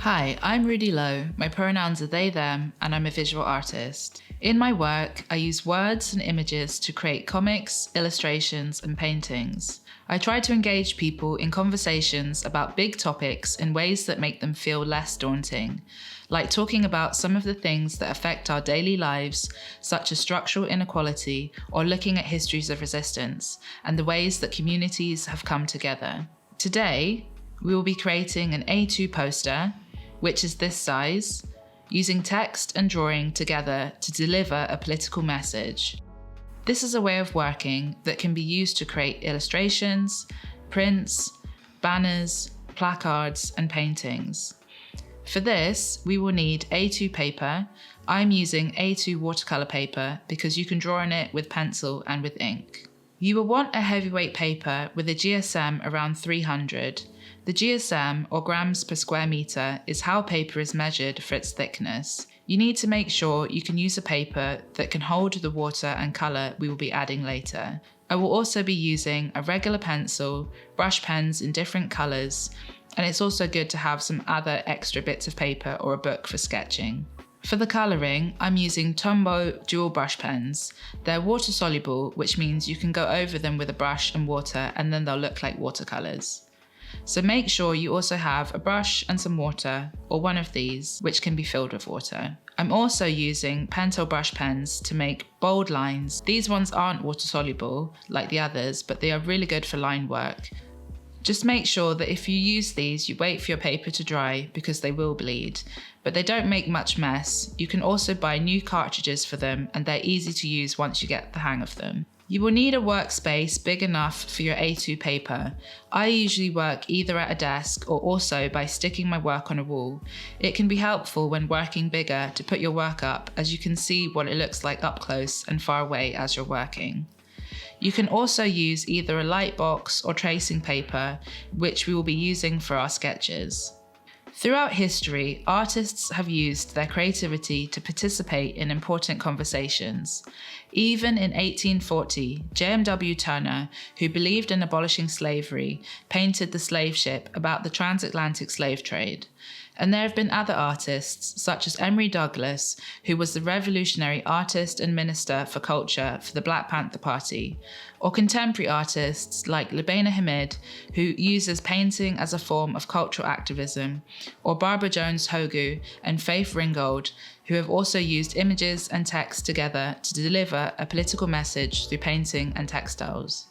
Hi, I'm Rudy Loewe. My pronouns are they, them, and I'm a visual artist. In my work, I use words and images to create comics, illustrations, and paintings. I try to engage people in conversations about big topics in ways that make them feel less daunting, like talking about some of the things that affect our daily lives, such as structural inequality, or looking at histories of resistance and the ways that communities have come together. Today, we will be creating an A2 poster, which is this size, using text and drawing together to deliver a political message. This is a way of working that can be used to create illustrations, prints, banners, placards, and paintings. For this, we will need A2 paper. I'm using A2 watercolor paper because you can draw on it with pencil and with ink. You will want a heavyweight paper with a GSM around 300. The GSM, or grams per square meter, is how paper is measured for its thickness. You need to make sure you can use a paper that can hold the water and colour we will be adding later. I will also be using a regular pencil, brush pens in different colours, and it's also good to have some other extra bits of paper or a book for sketching. For the colouring, I'm using Tombow dual brush pens. They're water soluble, which means you can go over them with a brush and water and then they'll look like watercolours. So make sure you also have a brush and some water, or one of these, which can be filled with water. I'm also using Pentel brush pens to make bold lines. These ones aren't water soluble like the others, but they are really good for line work. Just make sure that if you use these, you wait for your paper to dry because they will bleed, but they don't make much mess. You can also buy new cartridges for them and they're easy to use once you get the hang of them. You will need a workspace big enough for your A2 paper. I usually work either at a desk or also by sticking my work on a wall. It can be helpful when working bigger to put your work up, as you can see what it looks like up close and far away as you're working. You can also use either a light box or tracing paper, which we will be using for our sketches. Throughout history, artists have used their creativity to participate in important conversations. Even in 1840, J.M.W. Turner, who believed in abolishing slavery, painted the slave ship about the transatlantic slave trade. And there have been other artists, such as Emory Douglas, who was the revolutionary artist and minister for culture for the Black Panther Party, or contemporary artists like Lubaina Hamid, who uses painting as a form of cultural activism, or Barbara Jones Hogu and Faith Ringgold, who have also used images and text together to deliver a political message through painting and textiles.